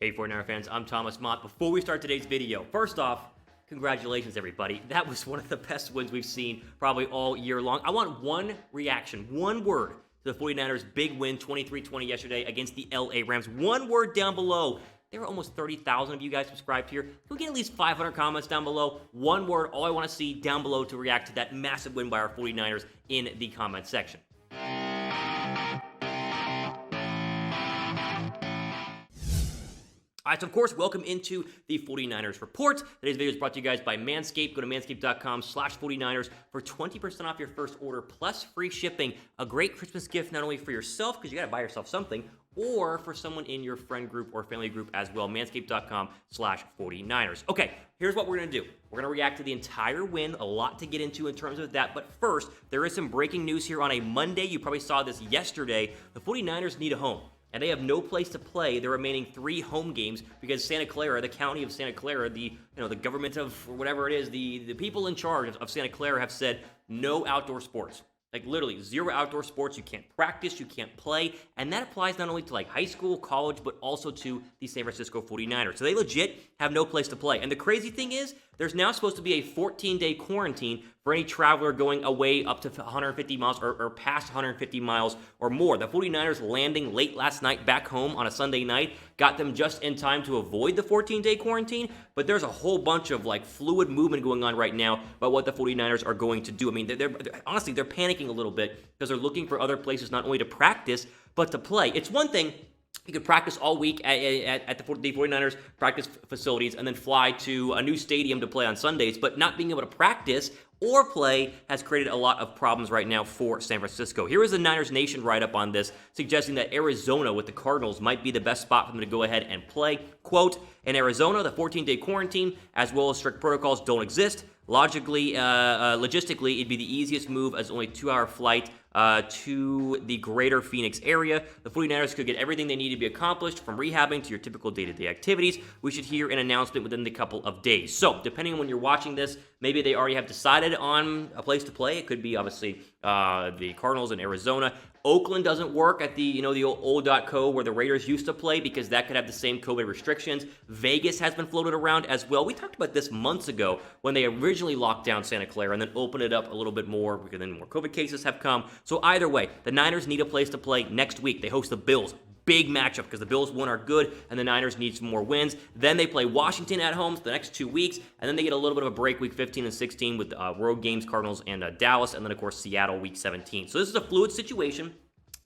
Hey 49er fans, I'm Thomas Mott. Before we start today's video, first off, congratulations everybody. That was one of the best wins we've seen probably all year long. I want one reaction, one word to the 49ers' big win 23-20 yesterday against the LA Rams. One word down below. There are almost 30,000 of you guys subscribed here. Can we get at least 500 comments down below? One word, all I want to see down below to react to that massive win by our 49ers in the comment section. All right, so of course, welcome into the 49ers Report. Today's video is brought to you guys by Manscaped. Go to manscaped.com/49ers for 20% off your first order plus free shipping. A great Christmas gift not only for yourself, because you got to buy yourself something, or for someone in your friend group or family group as well. Manscaped.com/49ers. Okay, here's what we're going to do. We're going to react to the entire win. A lot to get into in terms of that. But first, there is some breaking news here on a Monday. You probably saw this yesterday. The 49ers need a home, and they have no place to play the remaining 3 home games because Santa Clara, the county of Santa Clara, the government of whatever it is, the people in charge of Santa Clara have said no outdoor sports. Like literally 0 outdoor sports. You can't practice, you can't play, and that applies not only to like high school, college, but also to the San Francisco 49ers. So they legit have no place to play. And the crazy thing is, there's now supposed to be a 14-day quarantine for any traveler going away up to 150 miles or past 150 miles or more. The 49ers landing late last night back home on a Sunday night got them just in time to avoid the 14-day quarantine, but there's a whole bunch of like fluid movement going on right now about what the 49ers are going to do. I mean, they're honestly, they're panicking a little bit because they're looking for other places not only to practice, but to play. It's one thing you could practice all week at the 49ers practice facilities and then fly to a new stadium to play on Sundays, but not being able to practice or play has created a lot of problems right now for San Francisco. Here is the Niners Nation write-up on this, suggesting that Arizona with the Cardinals might be the best spot for them to go ahead and play. Quote, in Arizona, the 14-day quarantine, as well as strict protocols, don't exist. Logistically, it'd be the easiest move as only a 2-hour flight to the greater Phoenix area. The 49ers could get everything they need to be accomplished, from rehabbing to your typical day-to-day activities. We should hear an announcement within the couple of days. So, depending on when you're watching this, maybe they already have decided on a place to play. It could be, obviously, the Cardinals in Arizona. Oakland doesn't work at the old.co where the Raiders used to play because that could have the same COVID restrictions. Vegas has been floated around as well. We talked about this months ago when they originally locked down Santa Clara and then opened it up a little bit more because then more COVID cases have come. So either way, the Niners need a place to play next week. They host the Bills. Big matchup because the Bills, one, are good, and the Niners need some more wins. Then they play Washington at home for the next 2 weeks, and then they get a little bit of a break week 15 and 16 with road games, Cardinals and Dallas, and then, of course, Seattle week 17. So this is a fluid situation.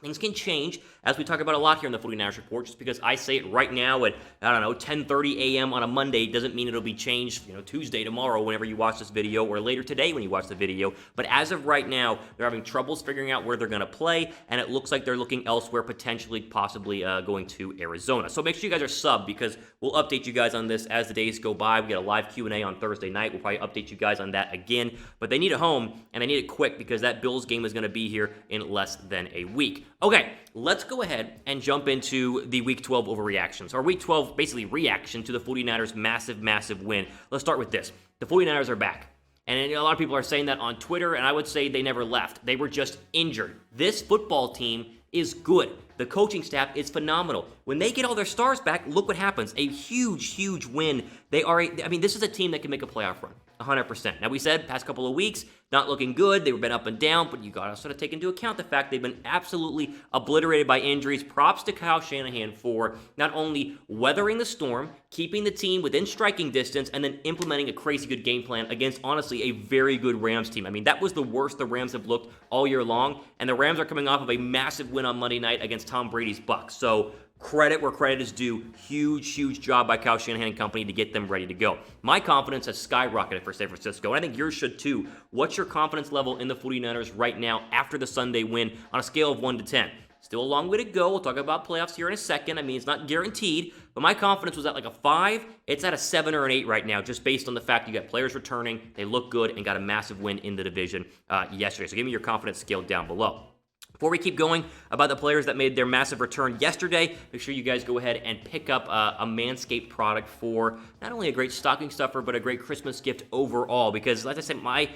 Things can change, as we talk about a lot here in the 49ers Report. Just because I say it right now at, 10:30 a.m. on a Monday doesn't mean it'll be changed, Tuesday, tomorrow, whenever you watch this video, or later today when you watch the video. But as of right now, they're having troubles figuring out where they're going to play, and it looks like they're looking elsewhere, potentially, possibly going to Arizona. So make sure you guys are subbed, because we'll update you guys on this as the days go by. We get a live Q&A on Thursday night. We'll probably update you guys on that again. But they need a home, and they need it quick, because that Bills game is going to be here in less than a week. Okay, let's go ahead and jump into the Week 12 overreactions, or Week 12 basically reaction to the 49ers' massive, massive win. Let's start with this. The 49ers are back. And a lot of people are saying that on Twitter, and I would say they never left. They were just injured. This football team is good. The coaching staff is phenomenal. When they get all their stars back, look what happens. A huge, huge win. This is a team that can make a playoff run. 100%. Now, we said past couple of weeks, not looking good. They've been up and down, but you got to sort of take into account the fact they've been absolutely obliterated by injuries. Props to Kyle Shanahan for not only weathering the storm, keeping the team within striking distance, and then implementing a crazy good game plan against, honestly, a very good Rams team. I mean, that was the worst the Rams have looked all year long, and the Rams are coming off of a massive win on Monday night against Tom Brady's Bucs. So, credit where credit is due. Huge, huge job by Kyle Shanahan and company to get them ready to go. My confidence has skyrocketed for San Francisco, and I think yours should too. What's your confidence level in the 49ers right now after the Sunday win on a scale of 1 to 10? Still a long way to go. We'll talk about playoffs here in a second. I mean, it's not guaranteed, but my confidence was at like a 5. It's at a 7 or an 8 right now, just based on the fact you got players returning, they look good, and got a massive win in the division yesterday. So give me your confidence scale down below. Before we keep going about the players that made their massive return yesterday, make sure you guys go ahead and pick up a Manscaped product for not only a great stocking stuffer, but a great Christmas gift overall. Because, like I said, my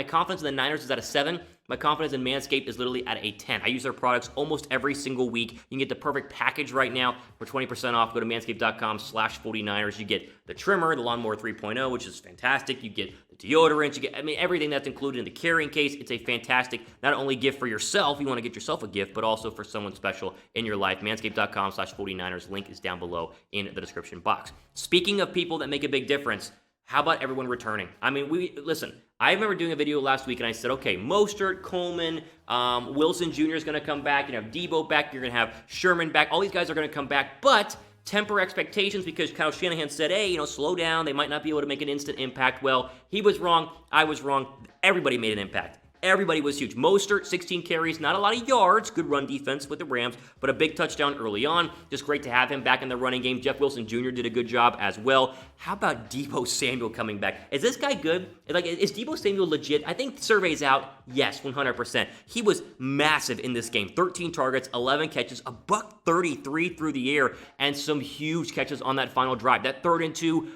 confidence in the Niners is at a 7. My confidence in Manscaped is literally at a 10. I use their products almost every single week. You can get the perfect package right now for 20% off. Go to manscaped.com/49ers. You get the trimmer, the Lawnmower 3.0, which is fantastic. You get the deodorant. You get, everything that's included in the carrying case. It's a fantastic, not only gift for yourself, you want to get yourself a gift, but also for someone special in your life. Manscaped.com/49ers. Link is down below in the description box. Speaking of people that make a big difference, how about everyone returning? I mean, listen, I remember doing a video last week, and I said, okay, Mostert, Coleman, Wilson Jr. is going to come back. You're going to have Debo back. You're going to have Sherman back. All these guys are going to come back, but temper expectations because Kyle Shanahan said, hey, slow down. They might not be able to make an instant impact. Well, he was wrong. I was wrong. Everybody made an impact. Everybody was huge. Mostert, 16 carries, not a lot of yards. Good run defense with the Rams, but a big touchdown early on. Just great to have him back in the running game. Jeff Wilson Jr. did a good job as well. How about Deebo Samuel coming back? Is this guy good? Is Deebo Samuel legit? I think surveys out, yes, 100%. He was massive in this game. 13 targets, 11 catches, a $133 through the air, and some huge catches on that final drive. That 3rd and 2,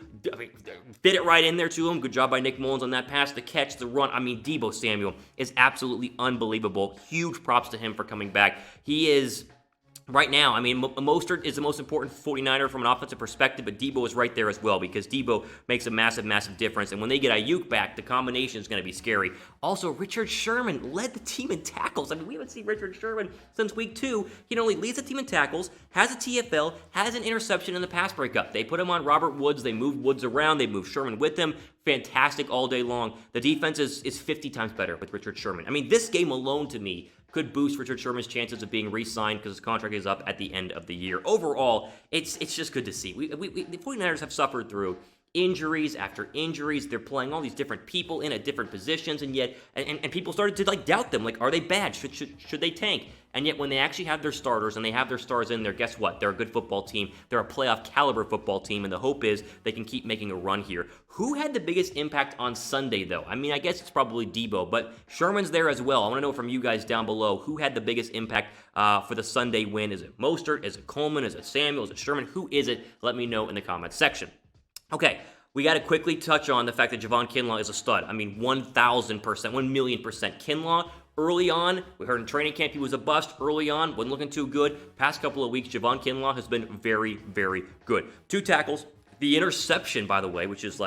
fit it right in there to him. Good job by Nick Mullins on that pass, the catch, the run. Deebo Samuel is absolutely unbelievable. Huge props to him for coming back. He is, right now, Mostert is the most important 49er from an offensive perspective, but Debo is right there as well because Debo makes a massive, massive difference. And when they get Ayuk back, the combination is going to be scary. Also, Richard Sherman led the team in tackles. We haven't seen Richard Sherman since week 2. He not only leads the team in tackles, has a TFL, has an interception in the pass breakup. They put him on Robert Woods. They moved Woods around. They moved Sherman with him. Fantastic all day long. The defense is 50 times better with Richard Sherman. This game alone to me could boost Richard Sherman's chances of being re-signed because his contract is up at the end of the year. Overall, it's just good to see. The 49ers have suffered through injuries after injuries. They're playing all these different people in at different positions, and yet, and people started to doubt them. Are they bad? Should they tank? And yet, when they actually have their starters and they have their stars in there, guess what? They're a good football team. They're a playoff caliber football team, and the hope is they can keep making a run here. Who had the biggest impact on Sunday, though? I guess it's probably Debo, but Sherman's there as well. I want to know from you guys down below who had the biggest impact for the Sunday win. Is it Mostert? Is it Coleman? Is it Samuel? Is it Sherman? Who is it? Let me know in the comments section. Okay, we got to quickly touch on the fact that Javon Kinlaw is a stud. 1,000%, 1,000,000%. Kinlaw, early on, we heard in training camp he was a bust early on, wasn't looking too good. Past couple of weeks, Javon Kinlaw has been very, very good. 2 tackles. The interception, by the way, which is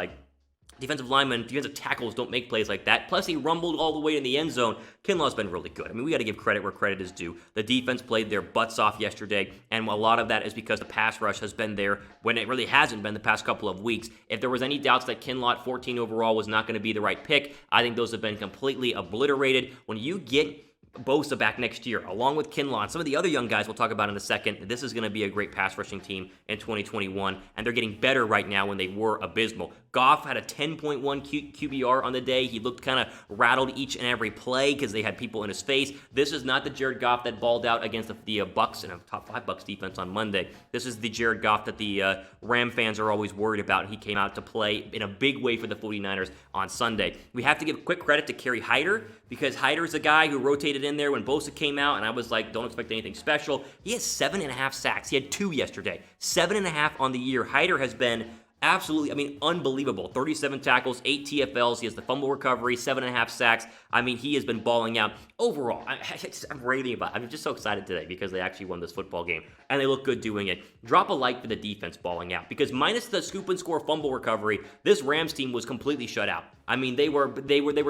defensive tackles don't make plays like that. Plus, he rumbled all the way in the end zone. Kinlaw's been really good. We got to give credit where credit is due. The defense played their butts off yesterday, and a lot of that is because the pass rush has been there when it really hasn't been the past couple of weeks. If there was any doubts that Kinlaw at 14 overall was not going to be the right pick, I think those have been completely obliterated. When you get Bosa back next year, along with Kinlaw and some of the other young guys we'll talk about in a second, this is going to be a great pass rushing team in 2021, and they're getting better right now when they were abysmal. Goff had a 10.1 QBR on the day. He looked kind of rattled each and every play because they had people in his face. This is not the Jared Goff that balled out against the Bucs and a top 5 Bucs defense on Monday. This is the Jared Goff that the Ram fans are always worried about. He came out to play in a big way for the 49ers on Sunday. We have to give quick credit to Kerry Hyder because Hyder's a guy who rotated in there when Bosa came out, and I was like, don't expect anything special. He has 7.5 sacks. He had 2 yesterday. 7.5 on the year. Hyder has been absolutely, unbelievable. 37 tackles, 8 TFLs. He has the fumble recovery, 7.5 sacks. He has been balling out. Overall, I'm raving about it. I'm just so excited today because they actually won this football game, and they look good doing it. Drop a like for the defense balling out because minus the scoop and score fumble recovery, this Rams team was completely shut out. They were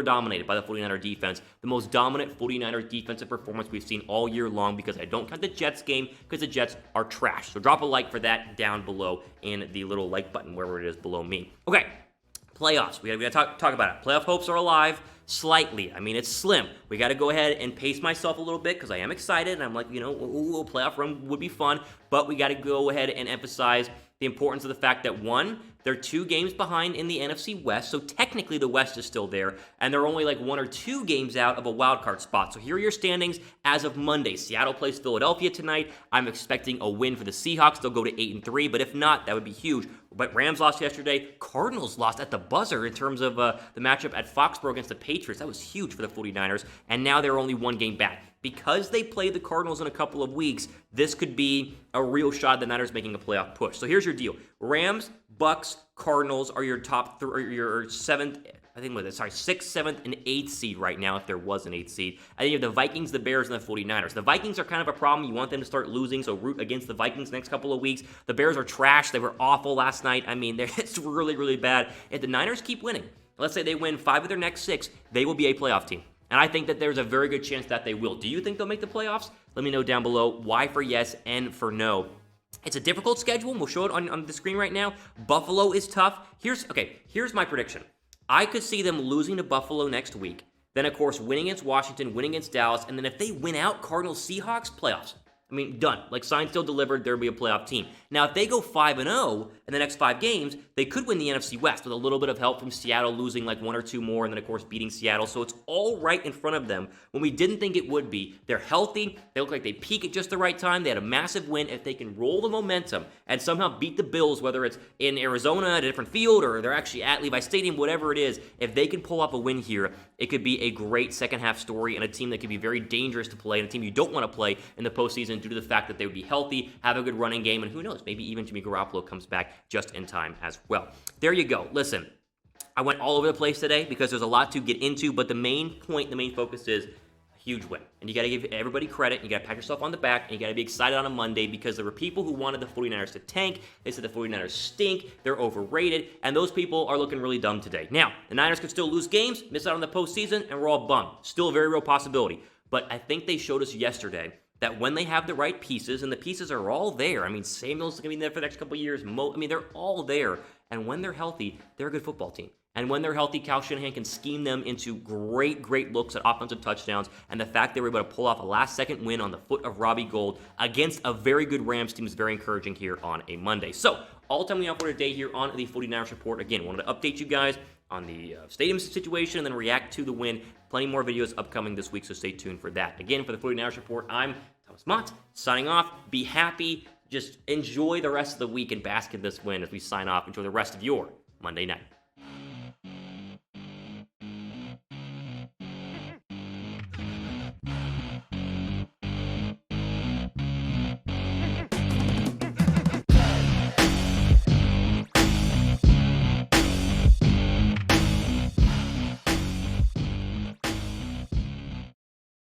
dominated by the 49er defense. The most dominant 49er defensive performance we've seen all year long because I don't count the Jets game because the Jets are trash. So drop a like for that down below in the little like button wherever it is below me. Okay, playoffs. We got to talk about it. Playoff hopes are alive. Slightly. It's slim. We got to go ahead and pace myself a little bit because I am excited and I'm like, a playoff run would be fun, but we got to go ahead and emphasize the importance of the fact that, one, they're 2 games behind in the NFC West, so technically the West is still there, and they're only 1 or 2 games out of a wildcard spot. So here are your standings as of Monday. Seattle plays Philadelphia tonight. I'm expecting a win for the Seahawks. They'll go to 8-3, but if not, that would be huge. But Rams lost yesterday. Cardinals lost at the buzzer in terms of the matchup at Foxborough against the Patriots. That was huge for the 49ers, and now they're only 1 game back. Because they play the Cardinals in a couple of weeks, this could be a real shot at the Niners making a playoff push. So here's your deal. Rams, Bucks, Cardinals are your top 3, or your 7th, I think, 6th, 7th, and 8th seed right now, if there was an 8th seed. And then you have the Vikings, the Bears, and the 49ers. The Vikings are kind of a problem. You want them to start losing, so root against the Vikings next couple of weeks. The Bears are trash. They were awful last night. I mean, it's really, really bad. If the Niners keep winning, let's say they win 5 of their next 6, they will be a playoff team. And I think that there's a very good chance that they will. Do you think they'll make the playoffs? Let me know down below. Y for yes, N for no. It's a difficult schedule, and we'll show it on the screen right now. Buffalo is tough. Here's my prediction. I could see them losing to Buffalo next week. Then, of course, winning against Washington, winning against Dallas, and then if they win out Cardinals, Seahawks, playoffs. I mean, done. Like, sign still delivered, there'll be a playoff team. Now, if they go 5-0 in the next 5 games, they could win the NFC West with a little bit of help from Seattle losing like 1 or 2 more, and then, of course, beating Seattle. So it's all right in front of them when we didn't think it would be. They're healthy. They look like they peak at just the right time. They had a massive win. If they can roll the momentum and somehow beat the Bills, whether it's in Arizona at a different field or they're actually at Levi Stadium, whatever it is, if they can pull off a win here, it could be a great second-half story and a team that could be very dangerous to play and a team you don't want to play in the postseason due to the fact that they would be healthy, have a good running game, and who knows, maybe even Jimmy Garoppolo comes back just in time as well. There you go. Listen, I went all over the place today because there's a lot to get into, but the main point, the main focus is a huge win. And you got to give everybody credit. You got to pat yourself on the back, and you got to be excited on a Monday because there were people who wanted the 49ers to tank. They said the 49ers stink. They're overrated, and those people are looking really dumb today. Now, the Niners could still lose games, miss out on the postseason, and we're all bummed. Still a very real possibility. But I think they showed us yesterday that when they have the right pieces, and the pieces are all there. I mean, Samuel's going to be there for the next couple of years. They're all there. And when they're healthy, they're a good football team. And when they're healthy, Kyle Shanahan can scheme them into great looks at offensive touchdowns. And the fact they were able to pull off a last-second win on the foot of Robbie Gould against a very good Rams team is very encouraging here on a Monday. So, all the time we have for today here on the 49ers Report. Again, wanted to update you guys on the stadium situation and then react to the win. Plenty more videos upcoming this week, so stay tuned for that. Again, for the 49ers Report, I'm Thomas Mott, signing off. Be happy. Just enjoy the rest of the week and bask in this win as we sign off. Enjoy the rest of your Monday night.